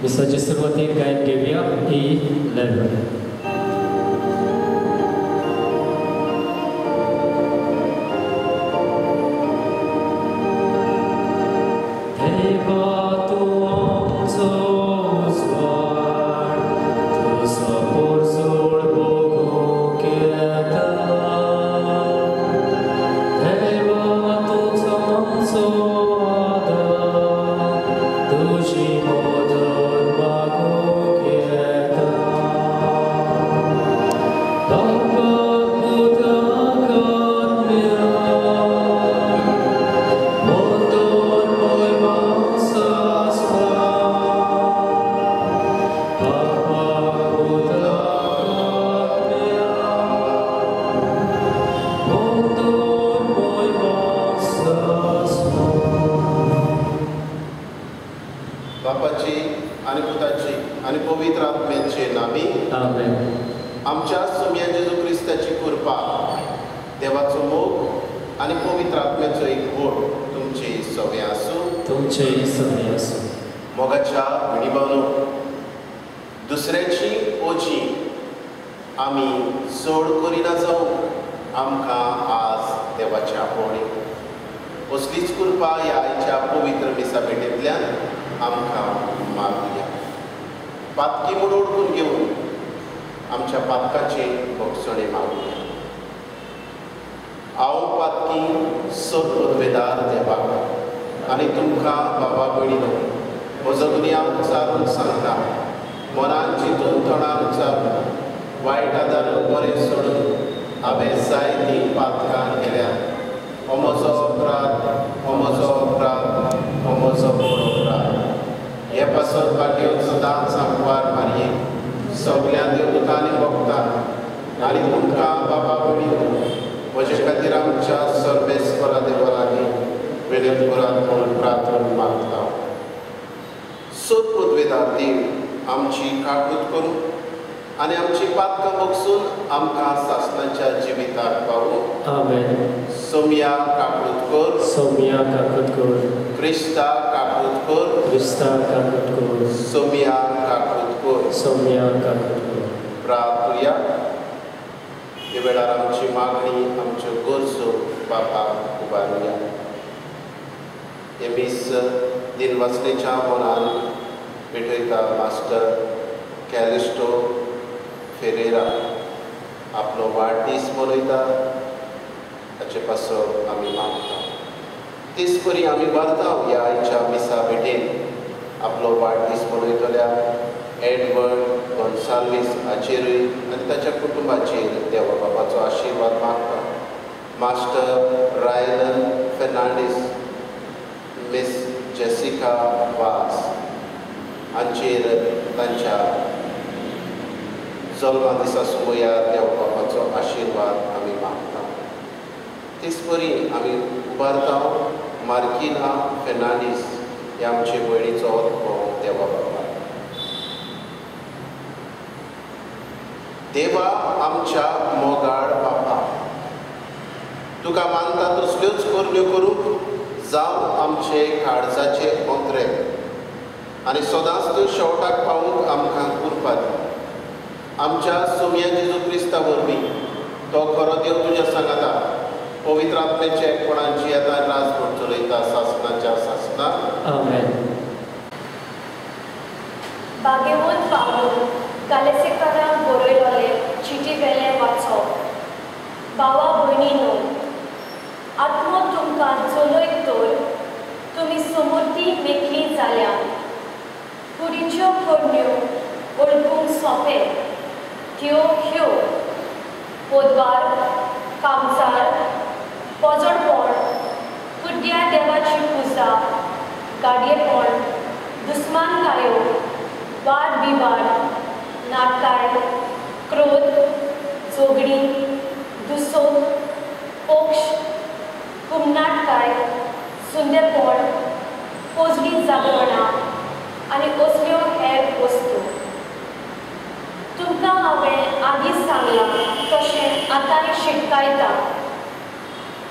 मिसाची सुरवातीक गायन घेवया E11.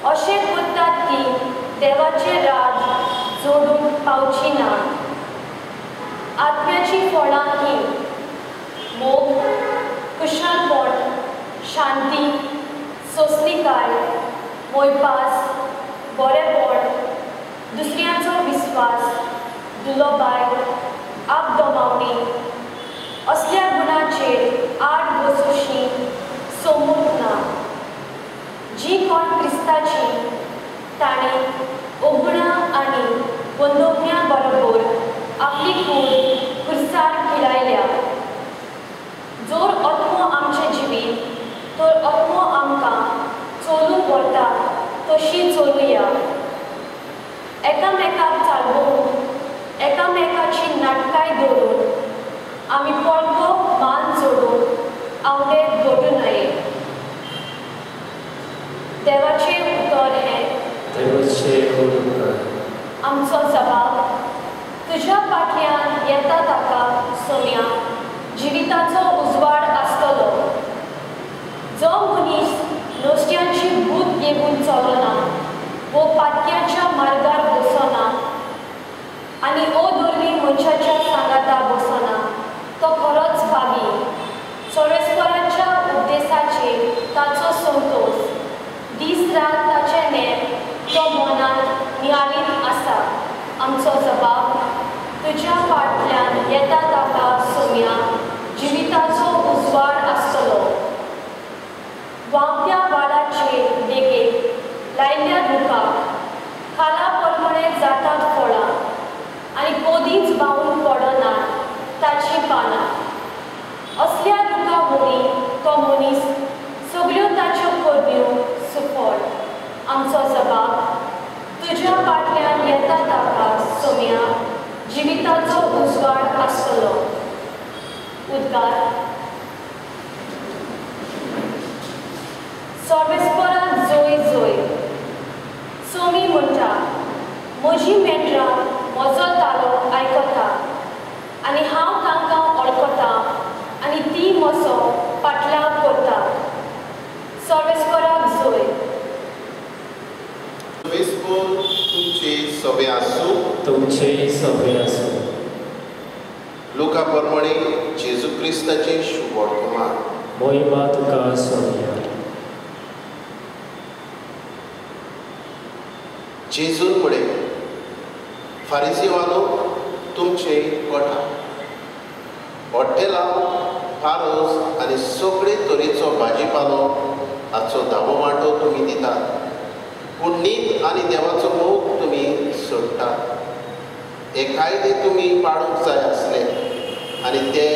अशें करतात की देवाचे राज जोडून पावची ना. आत्म्याची फळां ही मोग, कुशळपण, शांती, सोंसलीकाय, मोयपास, बरेपण, दुसऱ्यांचो विस्वास, दुलोबाय, आपदोमावणी असल्या गुणांचेर आड बसोवची सोमूत ना. जी कोण क्रिस्ताची ताणें ओगुणां आनी बंदोबण्यां बरोबर आपली कूड खुर्सार खिळायल्या. जोर आत्मो आमचें जिवीत तर आत्मो आमकां चलूंक व्हरता तशी चलुया. एकामेकाक चालवून एकामेकाची नाटकाय दवरून आमी पळको मान जोडून आवडेक घडूं नये. देवाचें उतर हें आमचो जबाब तुज्या फाटल्यान येता ताका सोम्या जिविताचो उजवाड आसतलो. जो मनीस नुस्त्यांची भूत घेवन चलना वो पातक्याच्या मार्गार बसना आनी अधर्मी मनशाच्या सांगाता बसना तो खरोच भागी. सोरेस्पराच्या उपदेशाचेर ताचो संतोष दीस रात ताचे नेम तो मनांत नियाळीत आसा. आमचो जबाब तुज्या फाटल्यान येता ताका सोम्या जिविताचो उजवाड आसतलो. वावत्या वाडाचेर देगेक लायिल्ल्या रुखाक खाला परमणे जातात फळां आनी कोदींच बावून पडनात ताची पानां. असल्या रुखा वरी तो मनीस सगळ्यो ताच्यो परब्यो सुफळ. आमचो जबाब तुज्या फाटल्यान येता ताका सोम्या जिविताचो उजवाड आसतलो. उद्गार. सर्वेस्परान जोय जोय. सोमी म्हणटा म्हजी मेंढरां म्हजो तालो आयकता आनी हांव तांकां वळखतां आनी ती म्हजो फाटल्यान करता. सर्वेस्पराक जोय. तुमचे सभे आसूं. तुमचे सभे आसूं. लुका प्रमाणे जेजू क्रिस्ताचे शुभ वर्तमान. मोहिमा तुका सोम्या. जेजून म्हणे फारिसीवालो तुमचे गोठा हॉटेलां पारोस आनी सगळे तरेचो भाजीपालो हाचो धाबो वांटो तुमी दितात पूण न्हीद आनी देवाचो मोग तुमी सोडटात. हे कायदे तुमी पाळूंक जाय आसले आनी ते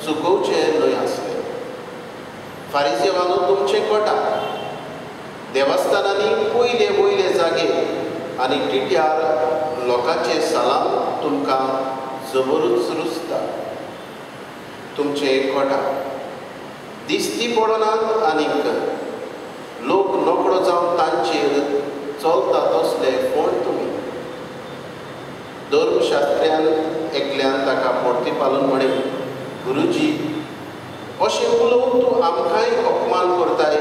चुकोवचे न्हय आसले. फारिसीवालो तुमचे गोठा देवस्थानांनी पयले वयले जागे आनी टिट्यार लोकांचे सलाम तुमकां जबरूच रुचता. तुमचे गोठा दिसती पडनात आनीक लोक नोकळो जावन तांचेर चलता तसले फोण तुमी. धर्मशास्त्र्यान एकल्यान ताका पोर्तिपालून म्हणे गुरुजी अशें उलोवन तूं आमकांय अपमान करताय.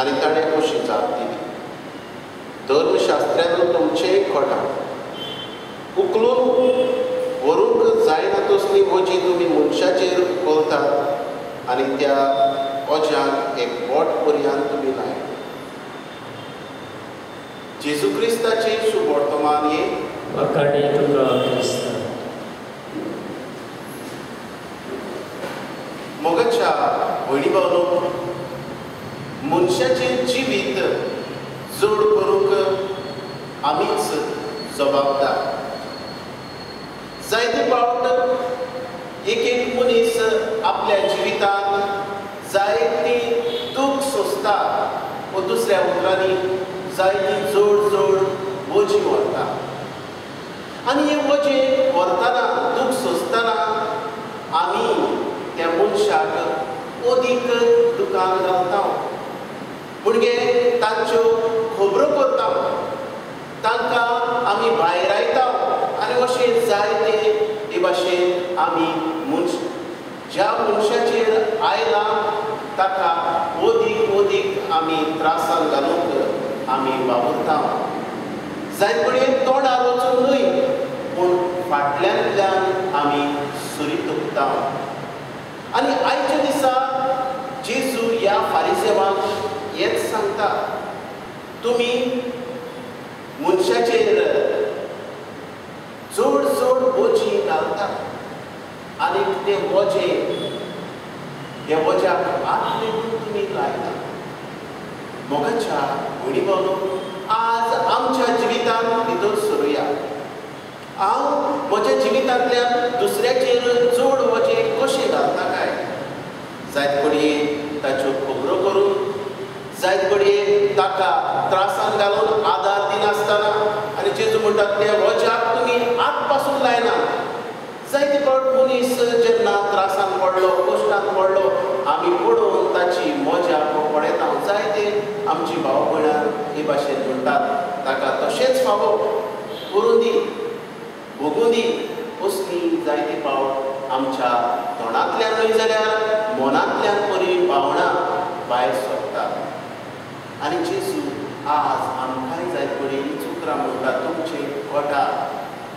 आनी ताणें अशी जाप दिली धर्मशास्त्र्यान तुमचें गोठा उखलून व्हरूंक जायना तसली वजी तुमी मनशाचेर घालतात आनी त्या ओज्याक एक बोट पर्यंत तुमी लाय. जेजू क्रिस्ताचे शुभ वर्तमान हे वखाणी तुका क्रिस्ता. मोगाच्या भयणी भावनो मनशाचें जिवीत जोड करूंक आमीच जबाबदार. जायते फावट एक एक मनीस आपल्या जिवितांत जायती दूख सोंसता व दुसऱ्या उतरांनी जायती जोड जोड वजी व्हरता. आनी हे वजे व्हरतना दूख सोंसतना आमी त्या मनशाक अदीक दुखान घालता. म्हणजे तांच्यो खबरो करता तांकां आमी भायर आयता आनी अशें जायते हे भाशेन आमी ज्या मनशाचेर आयलां ताका अदीक अदीक आमी त्रासान घालूंक आमी वावुरता. जायत कडेन तोंडार वचून न्हय पूण फाटल्यानल्यान आमी मुद्दाम आनी आयच्या दिसा जेजू ह्या फारिसेवांक हेच सांगता, तुमी मनशाचेर चड चड बोजी घालता आनी ते वज्याक हात लेगून तुमी लायता. मोगाच्या भयणी भावनो, आज आमच्या जिवितांत भितर सरुया. हांव म्हज्या जिवितांतल्यान दुसऱ्याचेर चड वजे कशें घालता काय? जायत घडये ताच्यो खबरो करून, जायत घडये ताका त्रासान घालून आदार दिनासतना, आनी जेजू म्हणटात त्या वज्याक तुमी हात पासून लायना. जायते फावट मनीस जेन्ना त्रासान पडलो, कश्टांत पडलो, आमी पडोवन ताची मजा पळयता. जायते आमची भाव भयणां हे भाशेन म्हणटात ताका तशेंच फावो करून दी, भोगून दी. असली जायते फावट आमच्या तोंडांतल्यान न्हय जाल्यार मनांतल्यान बरी भावना भायर सरतात. आनी जेजू आज आमकांय जायत घडये हीच उतरां म्हणटा, तुमचे कोटा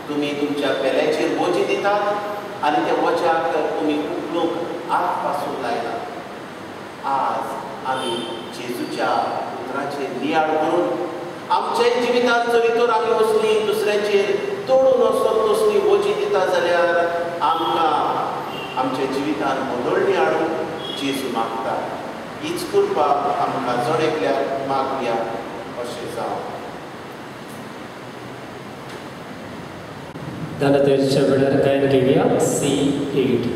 तुमी तुमच्या पेल्याचेर बोजी दितात आनी त्या वज्याक तुमी उखलूंक हात पासून लायना. आज आमी जेजूच्या उतरांचेर नियाळ करून आमच्याय जिवितांत जरी तर आमी असली दुसऱ्याचेर तोडून वचून तसली वजी दिता जाल्यार आमकां आमच्या जिवितांत बदलणी हाडूंक जेजू मागता. हीच कृपा आमकां जण एकल्याक मागुया अशें जावं. धनतेरच्या वेळार गायन घेवया C8.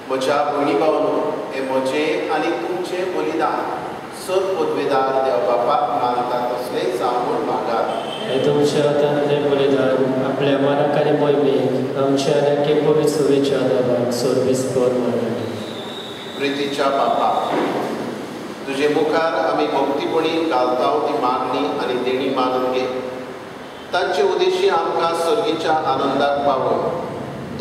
म्हज्या भयणी भावनो, हे म्हजें आनी तुमचें बलिदान सर पदवेदार देवबापाक मानता तसलें जावं म्हूण मागात. हे तुमचे आतांतले बलिदान आपल्या मनाक आनी मोहिमेक आमच्या आनी पवित्र सुवेच्या आदाराक सोर्बेस्पर मानून. प्रितीच्या बापा, तुजे मुखार आमी भक्तीपणी घालता ती मागणी आनी देणी मानून घे. तांचे उद्देशी आमकां सर्गीच्या आनंदाक पावय.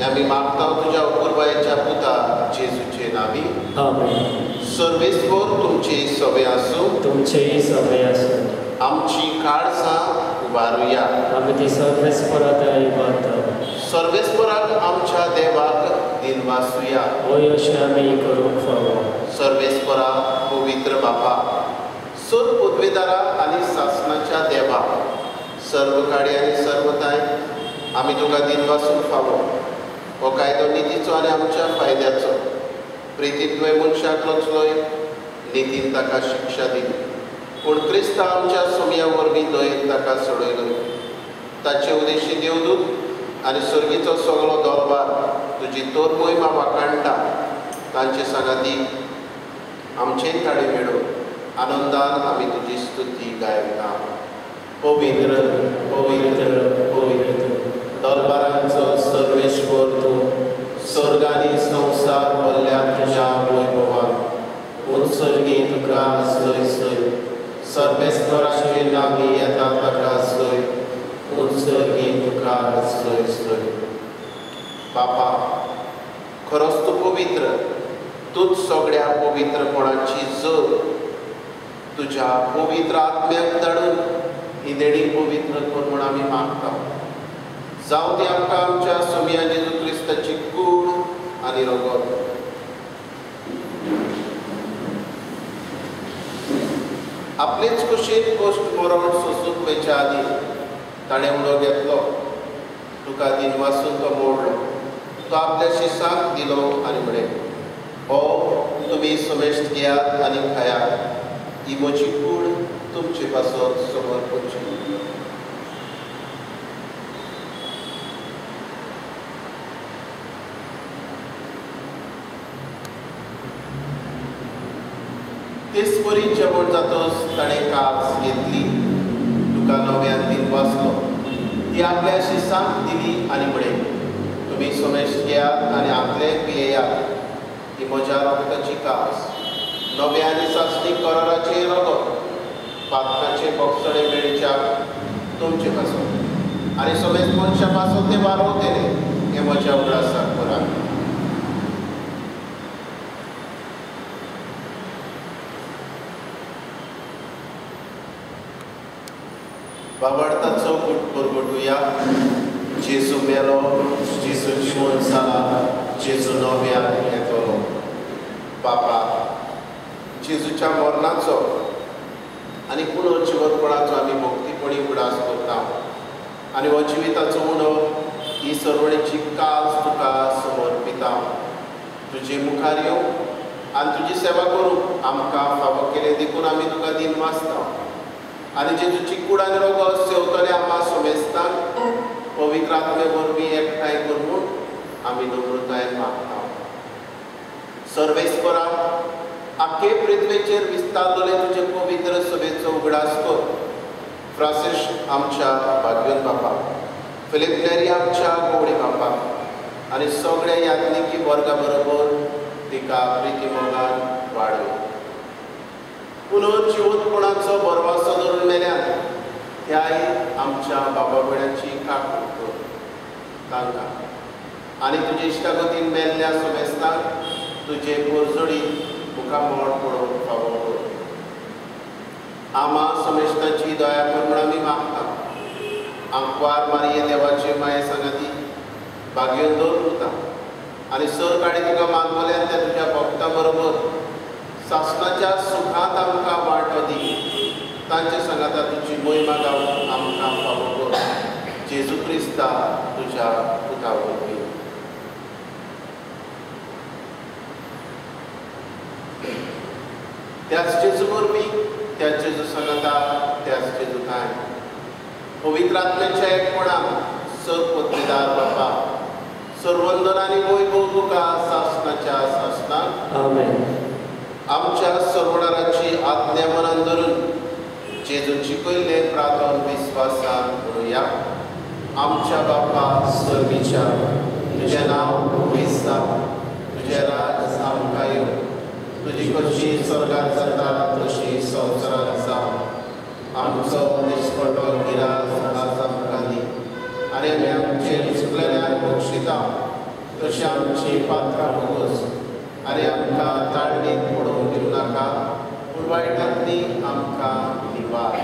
आमी मागता तुज्या अपुरबायेच्या पुता जेजूचे नांवी. आमेन. सर्वेस्पर तुमची सवय आसूं. तुमचेही सवय आसूं. आमची काळजां उबारुया. आमी ती सर्वेस्पराताय मानता. सर्वेस्पराक आमच्या देवाक दिनवासुया. होय अशें आमी करूंक फावो. सर्वेस्परा पवित्र बापा, सर पदवेदारा आनी शासनाच्या देवा, सर्व काळी आनी सर्वताय आमी तुका दिनवासूंक फावो. हो कायदो नितीचो आनी आमच्या फायद्याचो. प्रितीन तुवें मनशाक रचलोय, नितीन ताका शिक्षा दिली. पूण क्रिस्त आमच्या सुमया वरवीं दयेन ताका सोडयलो. ताचे उद्देशी देवदूत आनी सर्गीचो सगळो दरबार तुजी तोर मोहिमा वाखाणटा. तांचे सांगातीक आमचेय ताळे मेळोवन आनंदान आमी तुजी स्तुती गायता. पवित्र पवित्र पवित्र दरबारांचो सर्वेश्वर तूं, स्वर्गानी संवसार भरल्या तुज्या वैभवान उत्सर्गी तुका सय सय. सर्वेस्पराचे नामी येता ताका सय, उत्सर्गी तुका सय सय. बापा, खरोच तूं पवित्र. तूंच सगळ्या पवित्रपणाची जर तुज्या पवित्र आत्म्याक धाडून ही देणी पवित्र कर म्हूण आमी मागता. जावं ती आमकां आमच्या सुमया जेजू क्रिस्ताची कूड आनी रगत. आपलेच कुशीन गोश्ट मरण सोसून वयच्या आदी ताणें उडो घेतलो. तुका दिन वाचून तो मोडलो. तो आपल्या शिसांक दिलो आनी म्हणे, हो तुमी समेस्त घेयात आनी खायात. ही म्हजी कूड तुमचे पासत समोर पडची. तेच बरी जेवण जातच ताणें कास घेतली. तुका नव्यान दिन वाचलो. ती आपल्या शिसांक दिली आनी म्हणे, तुमी समेस्त घेयात आनी आपले पियेयात. ही म्हज्या रगताची कास, नव्या आनी सासणी कराराचें रगत, पातकाचे बोगसणे मेळच्याक तुमचे पासत आनी समेस्त मनशा पासत ते वारोवतले. हें म्हज्या उगडासाक करात. बाबार्थाचो परगटुया. जेजू मेलो, जेजू जिवंत जाला, जेजू नव्यान येतलो. बापा, जेजूच्या मरणाचो आनी पुनर्जिवनपणाचो आमी भक्तीपणी उगडास करता आनी हो जिविताचो उणो ही सर्वणेची कास तुका समर्पिता. तुजे मुखार येवं आनी तुजी सेवा करूंक आमकां फावो केले देखून आमी तुका दिन वाचता. आनी जेजूची कूड आनी रगत सेवतले आम्हा समेस्तांक पवित्र आत्मे वरवीं एकठांय कर म्हूण आमी नम्रतायेन मागता. सर्वेस्परा, आख्खे पृथ्वेचेर विस्तारलेले तुजे पवित्र सभेचो उगडास कर. फ्रांसीस आमच्या भाग्यवन बापा, फिलिप नेरी आमच्या गवळी बापा आनी सगळ्या यात्निकी वर्गा बरोबर तिका प्रिती मोगान वाडय. पुनर्जिवंतपणाचो बरवासो धरून मेल्यान त्याय आमच्या बाबा भयणांची काकूट कर तांकां आनी तुजे इश्टागतीन मेल्ल्या समेस्तांक तुजे परजोडी मुखामोड पडोवंक फावो कर. आमा समेस्तांची दया कर म्हूण आमी मागता. आंकवार मारये देवाचे माये सांगाती भाग्यवन दवर उरता आनी सर काडी तुका मागवल्यान त्या तुज्या भक्तां बरोबर सासणाच्या सुखांत आमकां वांटो दी. तांचे सांगाता तुजी महिमा गावून आमकां फावो कर. जेजू क्रिस्ता तुज्या पुता वरवीं. त्याच जेजू वरवीं, त्याच जेजू सांगाता, त्याच जेजू काय पवित्र आत्म्याच्या एकपणान सर पत्नीदार बापा, सर्वंदन आनी वैभव तुका सासणाच्या सासणाक. आमेन. आमच्या सर्वणाराची आज्ञा मनान धरून जेजून शिकयले प्रार्थन विस्वासान म्हणुया. आमच्या बापा स्वर्गीच्या, तुजें नांव पवित्र जावं, तुजें राज आमकां येवं, तुजी कशी स्वर्गांत जाता तशी संवसारांत जावं. आमचो दिसपटो गिरास आज आमकां दी आनी आमी आमचेर चुकलेल्यार बक्षिता तशी आमची पात्रां भोगोस आनी आमकां ताळणीत पडोवंक दिवं नाका पूण वायटांतली आमकां निवार.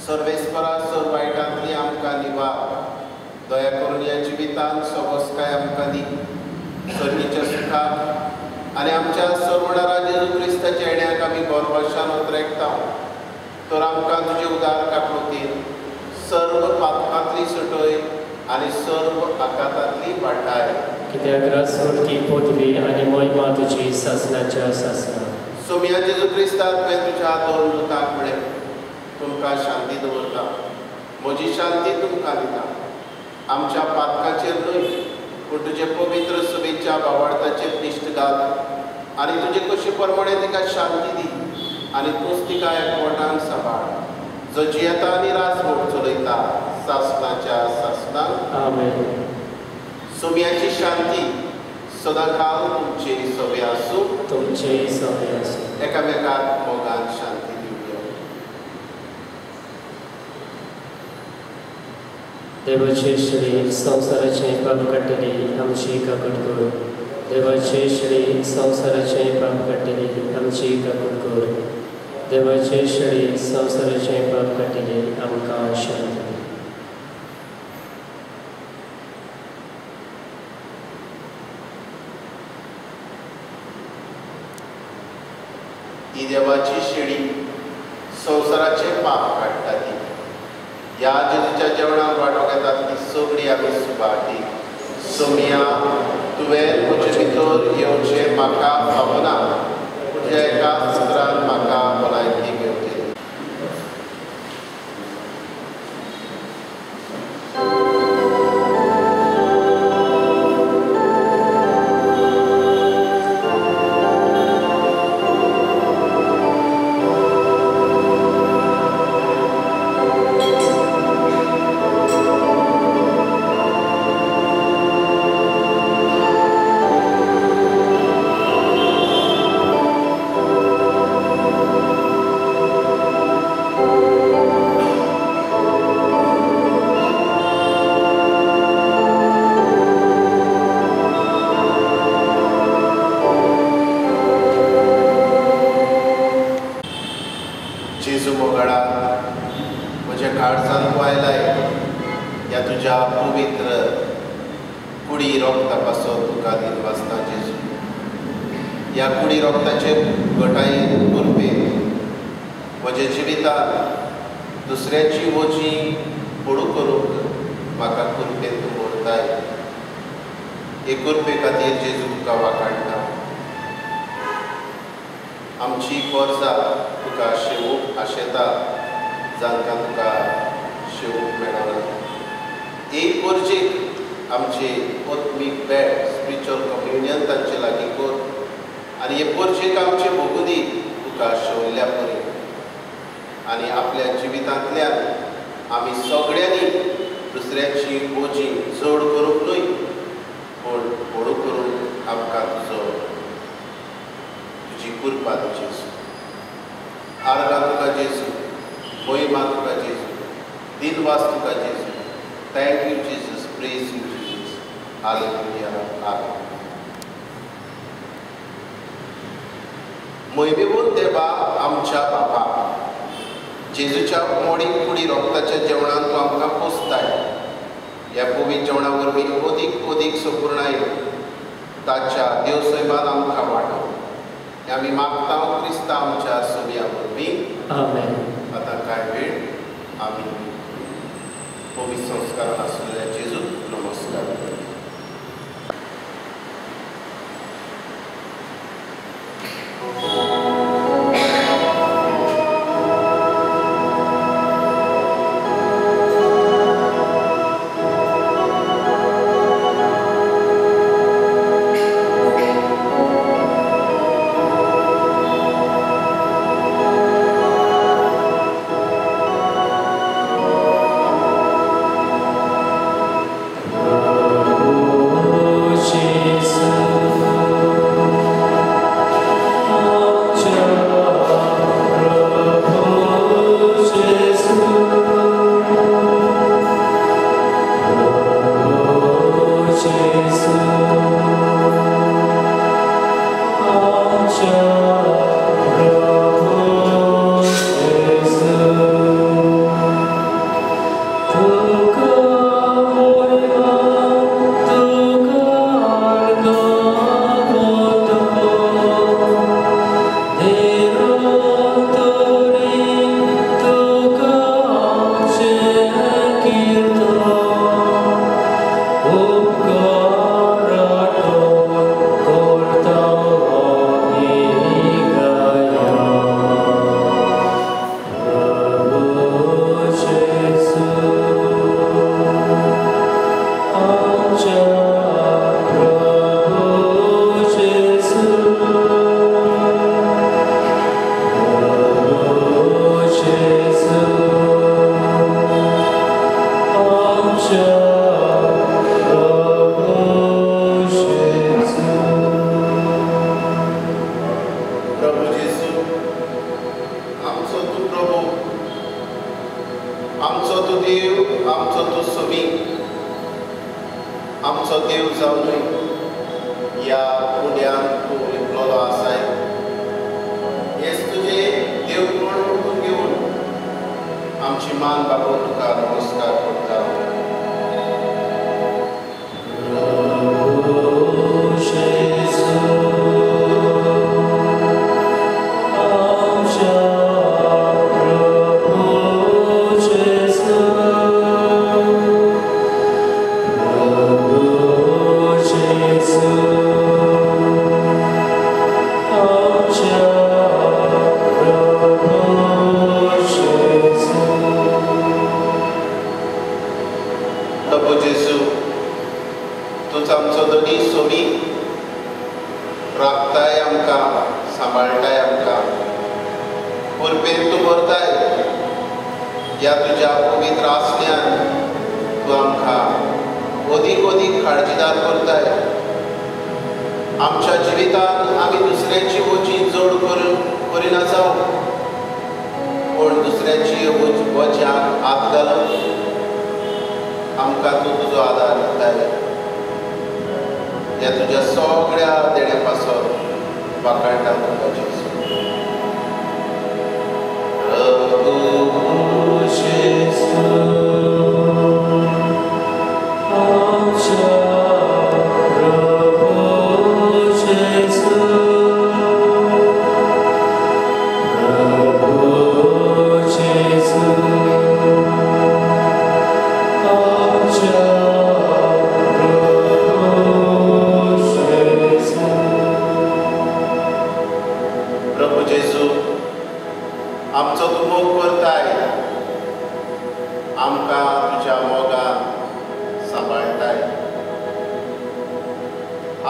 सर्वेस्परा सर वायटांतली आमकां निवार. दया करून ह्या जिवितांत सबोसकाय आमकां दी. सर्गीच्या सुखाक आनी आमच्या सर्वणारा जेजू क्रिस्ताच्या येण्याक आमी गोरवाशान उद्रेकता. तर आमकां तुजे उदार काकुळतीन सर्व पातकांतली सटय आनी सर्व आकातांतली वाटाय. कित्याक रासवडकी पदवी आनी महिमा तुजी सासणाच्या सासणा. सोम्या जेजू क्रिस्तांत तुवें तुज्या दोन दुतांक म्हळें, तुमकां शांती दवरता, म्हजी शांती तुमकां दिता. आमच्या पातकाचेर न्हय पूण तुजे पवित्र सभेच्या भावार्थाचेर दिश्ट घाल आनी तुजे कशे प्रमाणे तिका शांती दी आनी तूंच तिका एकवटान सांबाळ. जो जियेता आनी रासवड चलयता सासणाच्या सासणाक. आमेन. सोम्याची शांती सदांकाळ तुमचे सवे आसूं. तुमचे सवे आसूं. एकामेकाक मोगान शांती दिवया. देवाचे श्री संवसाराचे पाप काडटली आमची काकूट कर. देवाचे श्री संवसाराचे पाप काडटली आमची काकूट कर. देवाचे श्री संवसाराचे पाप काडटली आमकां शांती. ही देवाची शेळी संवसाराचे पाप काडटा ती. ह्या जेजूच्या जेवणाक वांटो घेतात ती सगळीं आमी सुबाटी. सोमिया, तुवें म्हजे भितर येवचें म्हाका फावना, तुज्या एका उतरान म्हाका भलायकी मेळटली. जेजू मोगाळा म्हज्या काळजान तूं आयलाय. ह्या तुज्या पवित्र कुडी रोगता पासून तुका दिनवासता जेजू. ह्या कुडी रोगताचे घटायेन कुरपेन म्हज्या जिवितांत दुसऱ्याची वोजी पडू करूंक म्हाका कुरपेन तूं व्हरताय. हे कुरपे खातीर जेजू तुका वाखाणटा. आमची वर्सां तुका शेवूंक आशेता जांकां तुका शेवूंक मेळना. एक गरजेक आमचे आत्मीक भेट स्पिरिच्युअल कम्युनियन तांचे लागीं कर आनी हे गरजेक आमचे भोगुदी तुका शेवल्ल्या परी. आनी आपल्या जिवितांतल्यान आमी सगळ्यांनी दुसऱ्याची बोजी चड करूंक न्हय पूण व्हडू करूंक आमकां तुजी कृपा जेजू. आर्गां तुका जेजू, महिमा तुका जेजू, दिनवास तुका जेजू. Thank you Jesus, praise you Jesus. Hallelujah, amen. महिमेवंत देवा आमच्या बापा, जेजूच्या मोडीक कुडी रोगताच्या जेवणान तूं आमकां पोसताय. ह्या पवित्र जेवणा वरवीं अदीक संपूर्णाय ताच्या देवसैमान आमकां वाडो. आमी मागता क्रिस्ता आमच्या सोबिया वरवीं. आमेन. आतां कांय वेळ आमी पवित्र संस्कारान आशिल्ल्या जेजूक नमस्कार करता. आमचो देव जावन या कुड्यान तूं लिपलेलो आसाय. हेच तुजे देव म्हणून घेवन आमची मान बाबून तुका नमस्कार करता. Oh, Jesus. कृपेन तूं करताय ह्या तुज्या पवित्र आसण्यान तूं आमकां अदीक अदीक काळजीदार करताय. आमच्या जिवितांत आमी दुसऱ्याची वची जोड करिना जावं, पूण दुसऱ्याची वच्याक हात घालून आमकां तूं तुजो आदार दिताय. ह्या तुज्या सगळ्या देण्या पासत वाखाणटा तुका जेजू. प्रभू जेजू, आमचो तूं मोग करताय, आमकां तुज्या मोगान सांबाळटाय.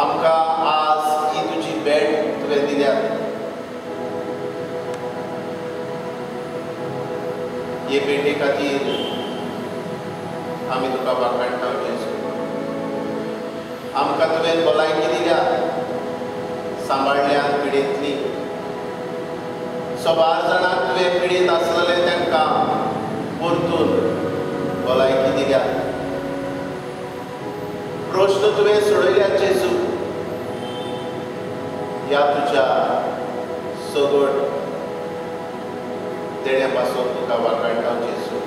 आमकां आज ही तुजी भेट तुवें दिल्या. हे भेटे खातीर आमी तुका वाखाणटा जेजू. आमकां तुवें भलायकी दिल्या, सांबाळल्या पिडेंतली. सोबार जाणांक तुवें पिडेंत आसलेले तांकां परतून भलायकी दिल्या. प्रश्न तुवें सोडयल्या जेजू. ह्या तुज्या सगळ देण्या पासून तुका वाखाणटा जेजू.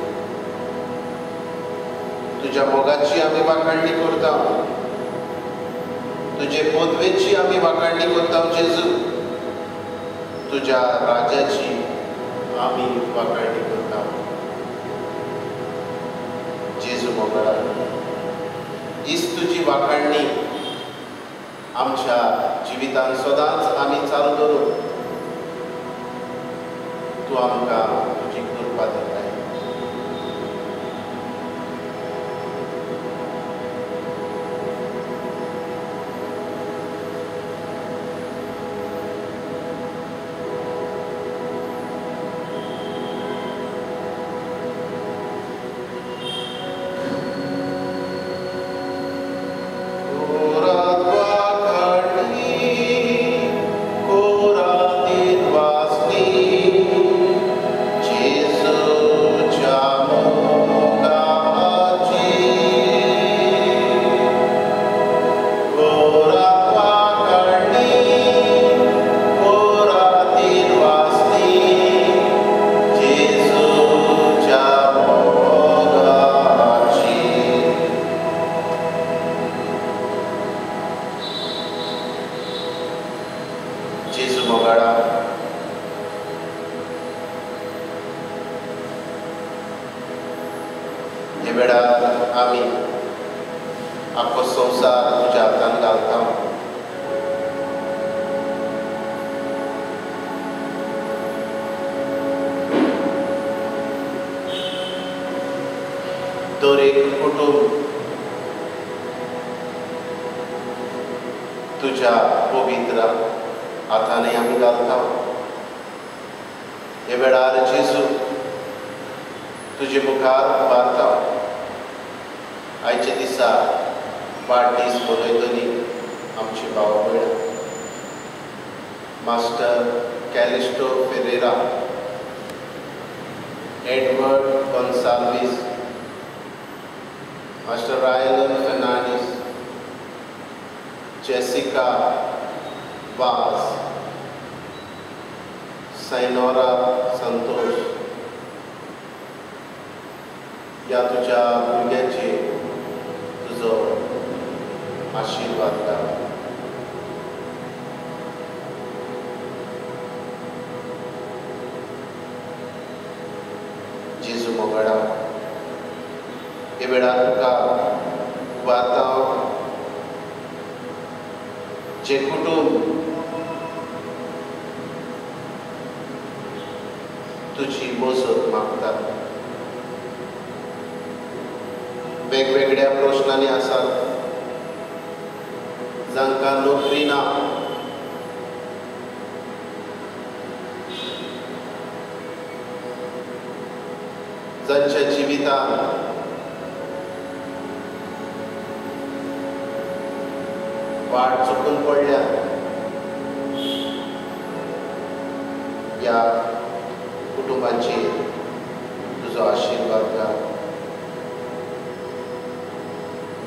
तुज्या मोगाची आमी वाखाणणी करता, तुजे पदवेची आमी वाखाणणी करता जेजू. तुज्या राजाची आमी वाखाणणी करता जेजू मोगळा. हीच तुजी वाखाणणी आमच्या जिवितांत सदांच आमी चालू दवरून तूं आमकां तुजी कृपा दिताय. हे वेळार आमी आख्खो संवसार तुज्या हातान घालता. दर एक कुटुंब तुज्या पवित्र हातांनी आमी घालता. हे वेळार जेजू तुजे मुखार उबारता. आयच्या दिसा वाडदीस मनयतली आमची भाव भयण master Calisto Ferreira, Edward Gonsalves, master Rylan Fernandes, Jessica Vaz, Sayonara Santosh, या तुज्या भुरग्याचेर तुजो आशिर्वाद घाल. जेजू मोगळा, हे वेळार तुका उबारता. जे कुटुंब तुजी मजत मागतात, वेगवेगळ्या प्रश्नांनी आसात, जांकां नोकरी ना, जांच्या जिवितांत वाट चुकून पडल्या या कुटुंबाचेर तुजो आशीर्वाद घाल.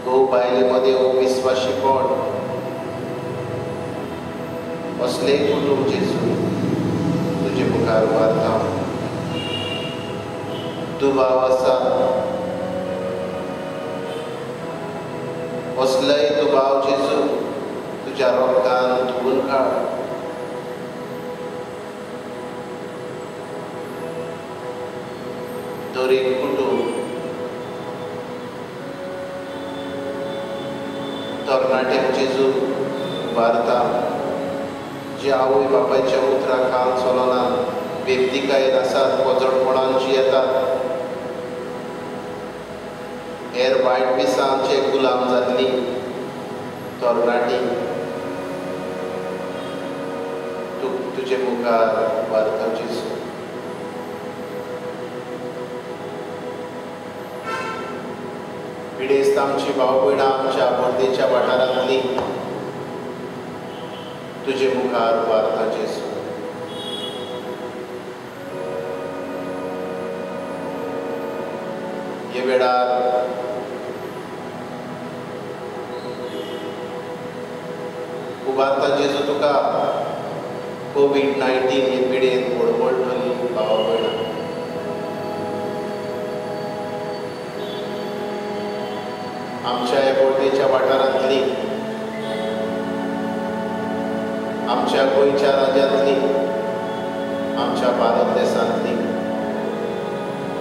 घोव बायले मदें विस्वाशीपण असले कुटुंब जेजू तुजे मुखार उबारता. दुबाव आसा असलोय दुबाव जेजू तुज्या रोगतान धुवून काड. दर एक कुटुंब तरणाट्यांक जेजू उबारता जे आवय बापायच्या उतरां खावन चलना, बेबदिकायेन आसात, कोजडपणान जियेतात, हेर वायट विसांचे गुलाम जाल्ली तरणाटी तुजे मुखार उबारता जेजू. पिडेस्त आमची भाव भयणां आमच्या पर्देच्या वाठारांतली तुजे मुखार उबारता जेजू. हे वेळार उबारता जेजू तुका कोविड-19 हे पिडेन बळबळटली भाव भयणां. आमच्या ह्या पर्देच्या वाठारांतली, आमच्या गोंयच्या राज्यांतली, आमच्या भारत देशांतली,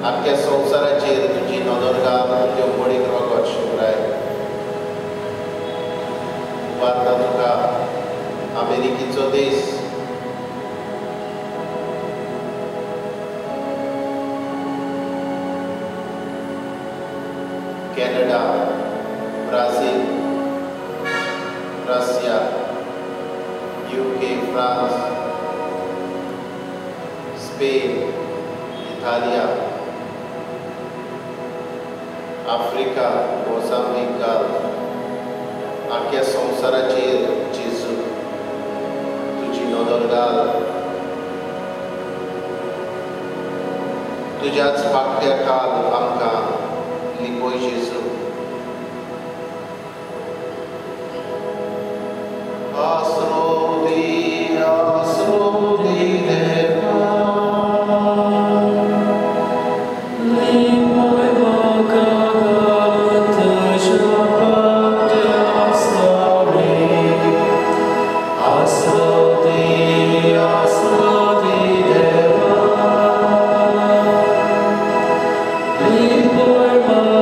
आख्या संवसाराचेर तुजी नदर घाल. तुज्यो मडीक रगत शिवराय. उबारता तुका अमेरिकेचो देश, Canada, Brazil, Russia, UK, France, Spain, इटालिया, आफ्रिका, मोजांबीक घाल. आख्या संवसाराचेर जेजू तुजी नदर घाल. तुज्याच पाखड्या खाल आमकां लिपोय जेजू. आसरो दी देवा.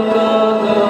Lord,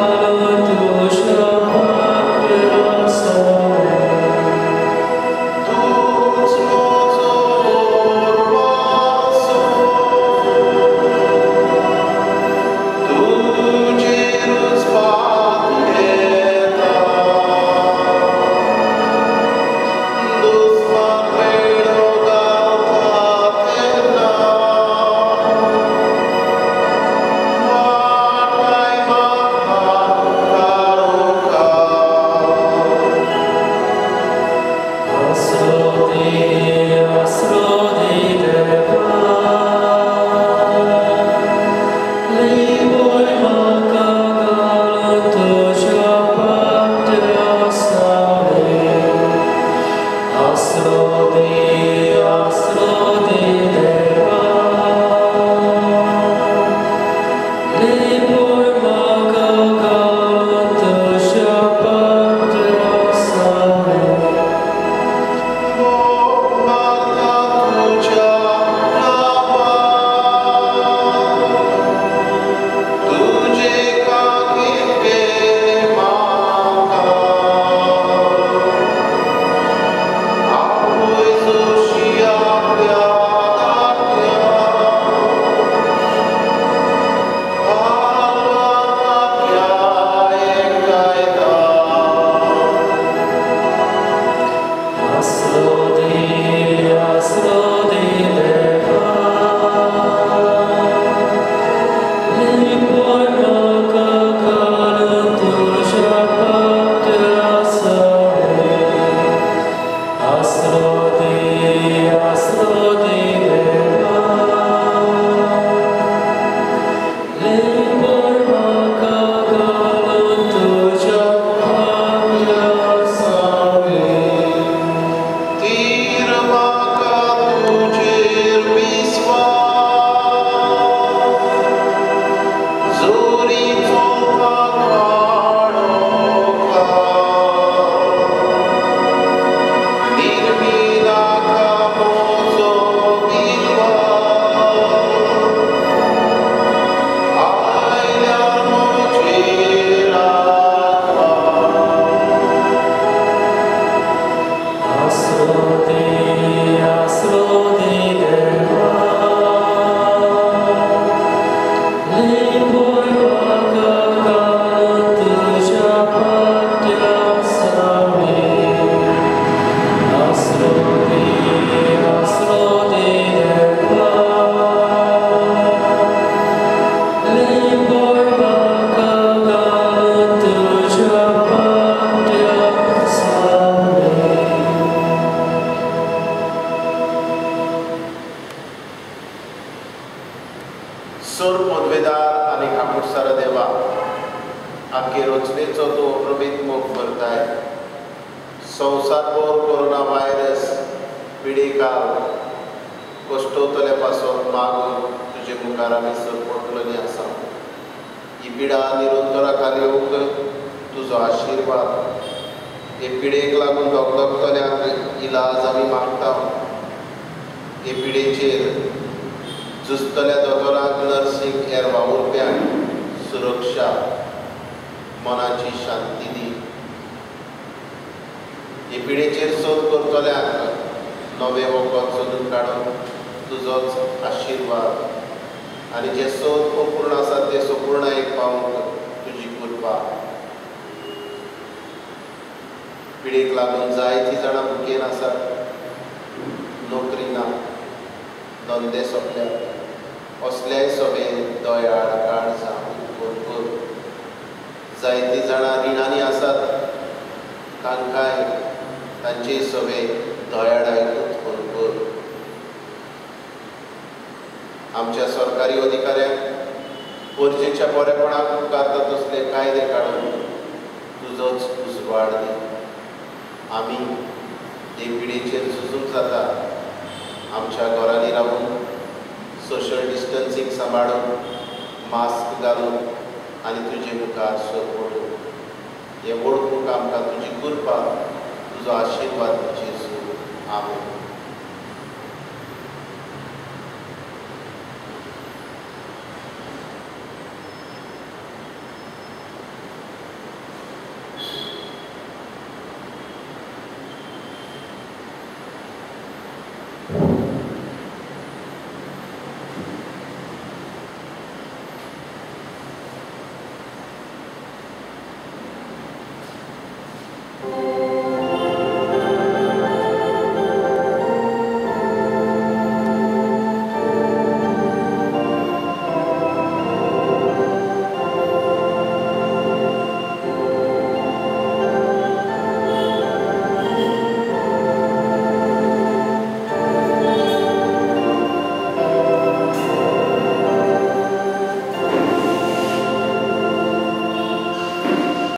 सोर पदवेदार आनी काकुटसार देवा, आख्खे रचनेचो तूं अप्रमेत मोग करताय. संवसारभर कोरोना व्हायरस पिडेकाल कश्टवतल्या पासून मागून तुजे मुखार आमी सरपटलेलीं आसा. ही पिडा निरंतरा खाली येवंक तुजो आशिर्वाद. हे पिडेक लागून दोगदोगतल्यांक इलाज आमी मागता. हे पिडेचेर झुजतल्या दोतोरांक, नर्सींक, हेर वावुरप्यांक सुरक्षा, मनाची शांती दी. हे पिडेचेर सोद करतल्यांक नवे वखद सोदून काडून तुजोच आशिर्वाद आनी जे सोद अपूर्ण आसा ते सुपूर्णायेक पावूंक तुजी कृपा. पिडेक लागून जायतीं जाणां भुकेन आसात. नोकरी ना, धंदे सोंपल्यात. असल्याय सभेन दयाळ काळजां उत्पन्न कर. जायतीं जाणां रिणांनी आसात. तांकांय तांचे सभे दयाळायक उत्पन्न कर. आमच्या सरकारी अधिकाऱ्यांक गरजेच्या बरेपणाक मुखारता तसले कायदे काडून तुजोच उजवाड दी. आमी हे पिडेचेर झुजूंक जाता. आमच्या घरांनी रावून सोशल डिस्टन्सींग सांबाळून, मास्क घालून आनी तुजे मुखार सरपटून हे वळखूंक आमकां तुजी कृपा, तुजो आशिर्वाद जेजू. आमेन.